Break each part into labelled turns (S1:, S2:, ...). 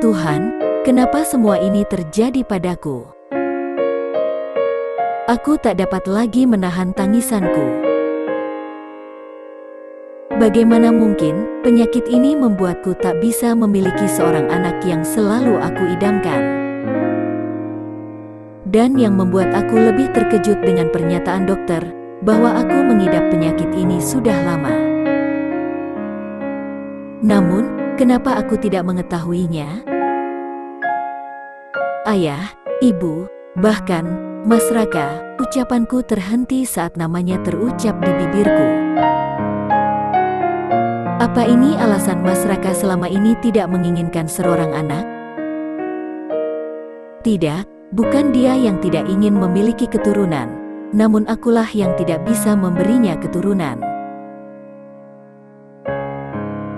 S1: Tuhan, kenapa semua ini terjadi padaku? Aku tak dapat lagi menahan tangisanku. Bagaimana mungkin penyakit ini membuatku tak bisa memiliki seorang anak yang selalu aku idamkan? Dan yang membuat aku lebih terkejut dengan pernyataan dokter bahwa aku mengidap penyakit ini sudah lama. Namun, kenapa aku tidak mengetahuinya? Ayah, ibu, bahkan Mas Raka, ucapanku terhenti saat namanya terucap di bibirku. Apa ini alasan Mas Raka selama ini tidak menginginkan seorang anak? Tidak, bukan dia yang tidak ingin memiliki keturunan, namun akulah yang tidak bisa memberinya keturunan.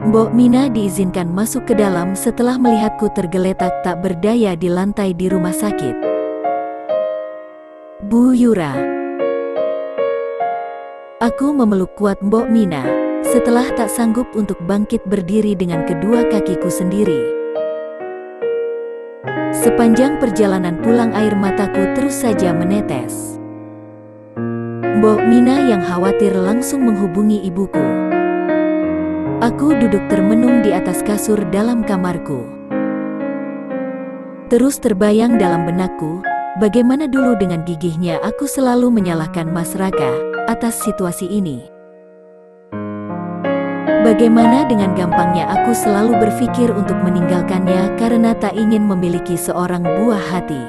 S1: Mbok Mina diizinkan masuk ke dalam setelah melihatku tergeletak tak berdaya di lantai di rumah sakit. Bu Yura. Aku memeluk kuat Mbok Mina setelah tak sanggup untuk bangkit berdiri dengan kedua kakiku sendiri. Sepanjang perjalanan pulang air mataku terus saja menetes. Mbok Mina yang khawatir langsung menghubungi ibuku. Aku duduk termenung di atas kasur dalam kamarku. Terus terbayang dalam benakku, bagaimana dulu dengan gigihnya aku selalu menyalahkan Mas Raka atas situasi ini. Bagaimana dengan gampangnya aku selalu berpikir untuk meninggalkannya karena tak ingin memiliki seorang buah hati.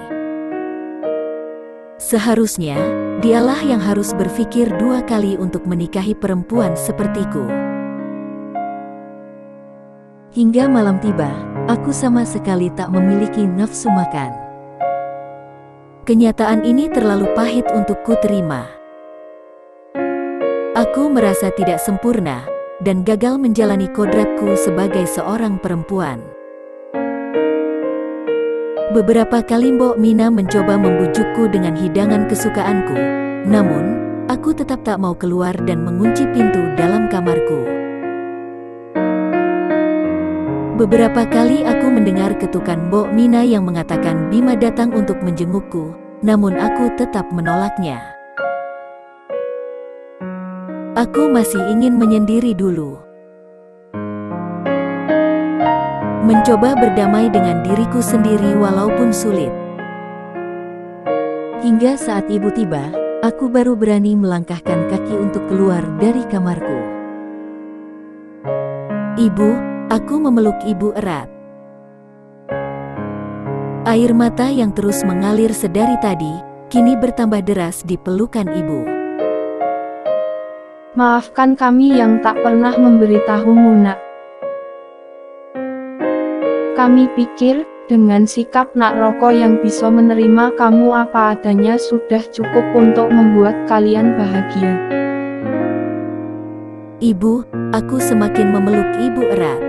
S1: Seharusnya, dialah yang harus berpikir dua kali untuk menikahi perempuan sepertiku. Hingga malam tiba, aku sama sekali tak memiliki nafsu makan. Kenyataan ini terlalu pahit untuk ku terima. Aku merasa tidak sempurna dan gagal menjalani kodratku sebagai seorang perempuan. Beberapa kali Mbok Mina mencoba membujukku dengan hidangan kesukaanku, namun aku tetap tak mau keluar dan mengunci pintu dalam kamarku. Beberapa kali aku mendengar ketukan Mbok Mina yang mengatakan Bima datang untuk menjengukku, namun aku tetap menolaknya. Aku masih ingin menyendiri dulu. Mencoba berdamai dengan diriku sendiri walaupun sulit. Hingga saat ibu tiba, aku baru berani melangkahkan kaki untuk keluar dari kamarku. Ibu, aku memeluk ibu erat. Air mata yang terus mengalir sedari tadi, kini bertambah deras di pelukan ibu.
S2: Maafkan kami yang tak pernah memberitahumu, Nak. Kami pikir, dengan sikap Nak Roko yang bisa menerima kamu apa adanya sudah cukup untuk membuat kalian bahagia.
S1: Ibu, aku semakin memeluk ibu erat.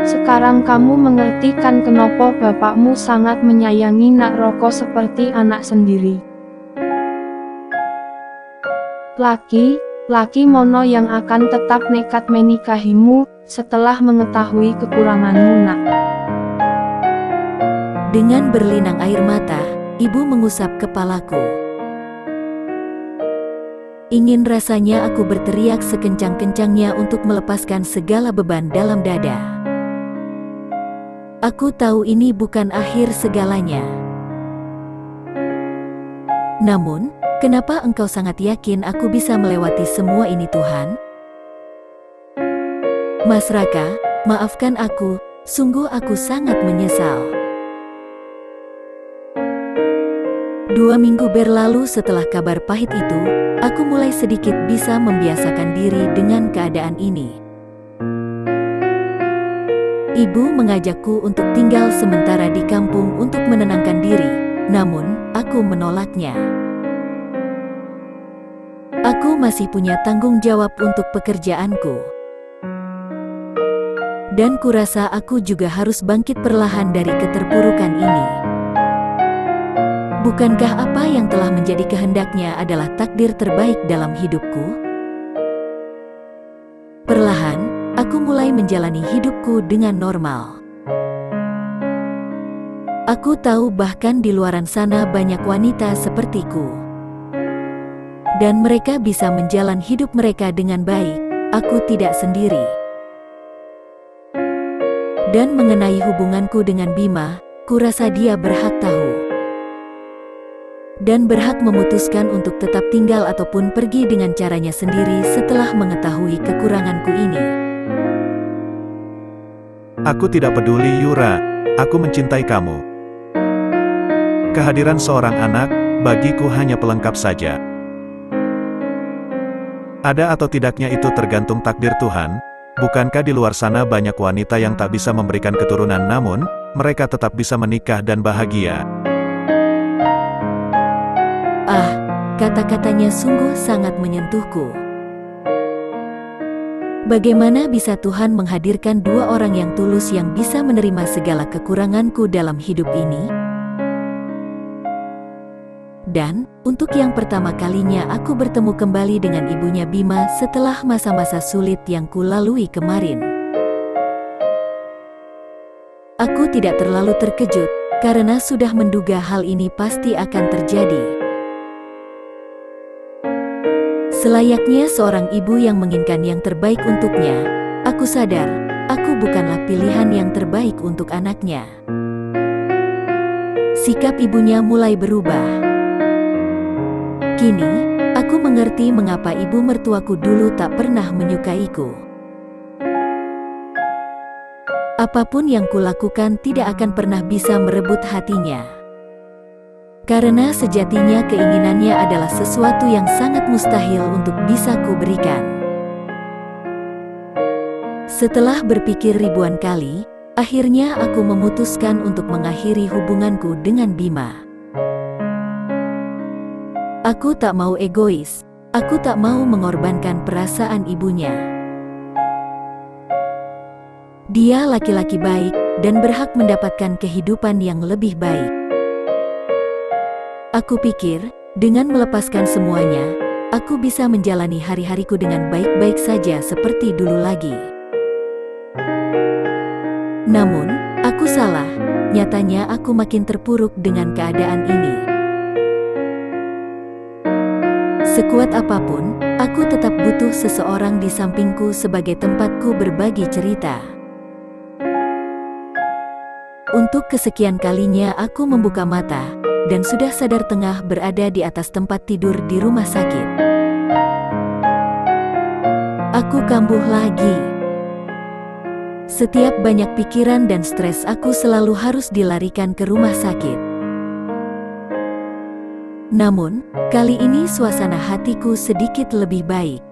S2: Sekarang kamu mengerti kan kenapa bapakmu sangat menyayangi Nak Roko seperti anak sendiri. Laki mono yang akan tetap nekat menikahimu setelah mengetahui kekuranganmu, Nak.
S1: Dengan berlinang air mata, ibu mengusap kepalaku. Ingin rasanya aku berteriak sekencang-kencangnya untuk melepaskan segala beban dalam dada. Aku tahu ini bukan akhir segalanya. Namun, kenapa engkau sangat yakin aku bisa melewati semua ini, Tuhan? Mas Raka, maafkan aku, sungguh aku sangat menyesal. 2 minggu berlalu setelah kabar pahit itu, aku mulai sedikit bisa membiasakan diri dengan keadaan ini. Ibu mengajakku untuk tinggal sementara di kampung untuk menenangkan diri, namun aku menolaknya. Aku masih punya tanggung jawab untuk pekerjaanku. Dan kurasa aku juga harus bangkit perlahan dari keterpurukan ini. Bukankah apa yang telah menjadi kehendaknya adalah takdir terbaik dalam hidupku? Perlahan, aku mulai menjalani hidupku dengan normal. Aku tahu bahkan di luaran sana banyak wanita sepertiku. Dan mereka bisa menjalani hidup mereka dengan baik. Aku tidak sendiri. Dan mengenai hubunganku dengan Bima, kurasa dia berhak tahu. Dan berhak memutuskan untuk tetap tinggal ataupun pergi dengan caranya sendiri setelah mengetahui kekuranganku ini.
S3: Aku tidak peduli Yura, aku mencintai kamu. Kehadiran seorang anak, bagiku hanya pelengkap saja. Ada atau tidaknya itu tergantung takdir Tuhan. Bukankah di luar sana banyak wanita yang tak bisa memberikan keturunan namun, mereka tetap bisa menikah dan bahagia?
S1: Ah, kata-katanya sungguh sangat menyentuhku. Bagaimana bisa Tuhan menghadirkan dua orang yang tulus yang bisa menerima segala kekuranganku dalam hidup ini? Dan, untuk yang pertama kalinya aku bertemu kembali dengan ibunya Bima setelah masa-masa sulit yang kulalui kemarin. Aku tidak terlalu terkejut, karena sudah menduga hal ini pasti akan terjadi. Selayaknya seorang ibu yang menginginkan yang terbaik untuknya, aku sadar, aku bukanlah pilihan yang terbaik untuk anaknya. Sikap ibunya mulai berubah. Kini, aku mengerti mengapa ibu mertuaku dulu tak pernah menyukaiku. Apapun yang kulakukan tidak akan pernah bisa merebut hatinya. Karena sejatinya keinginannya adalah sesuatu yang sangat mustahil untuk bisa kuberikan. Setelah berpikir ribuan kali, akhirnya aku memutuskan untuk mengakhiri hubunganku dengan Bima. Aku tak mau egois, aku tak mau mengorbankan perasaan ibunya. Dia laki-laki baik, dan berhak mendapatkan kehidupan yang lebih baik. Aku pikir, dengan melepaskan semuanya, aku bisa menjalani hari-hariku dengan baik-baik saja seperti dulu lagi. Namun, aku salah, nyatanya aku makin terpuruk dengan keadaan ini. Sekuat apapun, aku tetap butuh seseorang di sampingku sebagai tempatku berbagi cerita. Untuk kesekian kalinya aku membuka mata, dan sudah sadar tengah berada di atas tempat tidur di rumah sakit. Aku kambuh lagi. Setiap banyak pikiran dan stres aku selalu harus dilarikan ke rumah sakit. Namun, kali ini suasana hatiku sedikit lebih baik.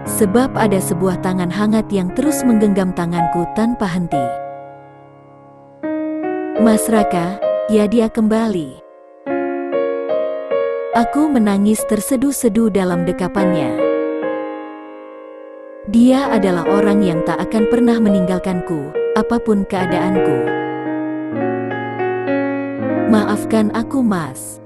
S1: Sebab ada sebuah tangan hangat yang terus menggenggam tanganku tanpa henti. Mas Raka, ya dia kembali. Aku menangis terseduh-seduh dalam dekapannya. Dia adalah orang yang tak akan pernah meninggalkanku, apapun keadaanku. Maafkan aku, Mas.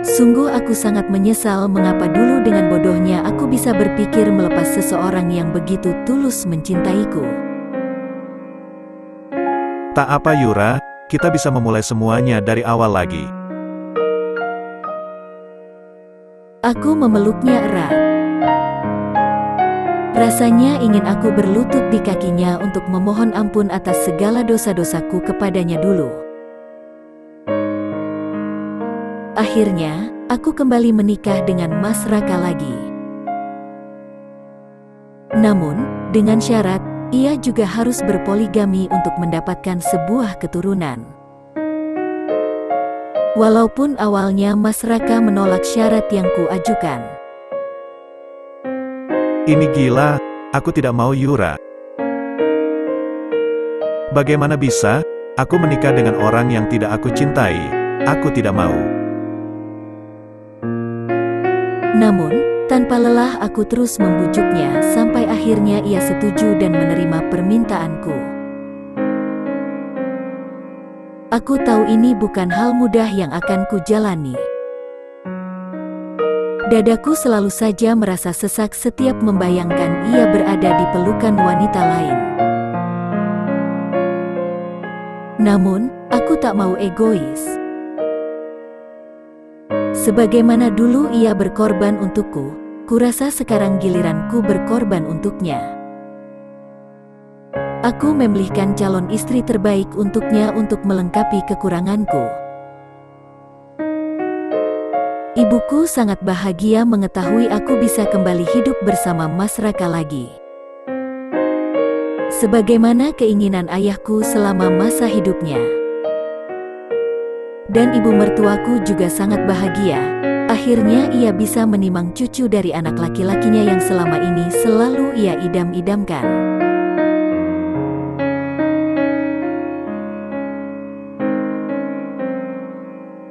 S1: Sungguh aku sangat menyesal mengapa dulu dengan bodohnya aku bisa berpikir melepas seseorang yang begitu tulus mencintaiku.
S3: Tak apa Yura, kita bisa memulai semuanya dari awal lagi.
S1: Aku memeluknya erat. Rasanya ingin aku berlutut di kakinya untuk memohon ampun atas segala dosa-dosaku kepadanya dulu. Akhirnya, aku kembali menikah dengan Mas Raka lagi. Namun, dengan syarat, ia juga harus berpoligami untuk mendapatkan sebuah keturunan. Walaupun awalnya Mas Raka menolak syarat yang kuajukan.
S3: Ini gila, aku tidak mau Yura. Bagaimana bisa, aku menikah dengan orang yang tidak aku cintai, aku tidak mau.
S1: Namun, tanpa lelah aku terus membujuknya sampai akhirnya ia setuju dan menerima permintaanku. Aku tahu ini bukan hal mudah yang akan kujalani. Dadaku selalu saja merasa sesak setiap membayangkan ia berada di pelukan wanita lain. Namun, aku tak mau egois. Sebagaimana dulu ia berkorban untukku, kurasa sekarang giliranku berkorban untuknya. Aku memilihkan calon istri terbaik untuknya untuk melengkapi kekuranganku. Ibuku sangat bahagia mengetahui aku bisa kembali hidup bersama Mas Raka lagi. Sebagaimana keinginan ayahku selama masa hidupnya. Dan ibu mertuaku juga sangat bahagia. Akhirnya ia bisa menimang cucu dari anak laki-lakinya yang selama ini selalu ia idam-idamkan.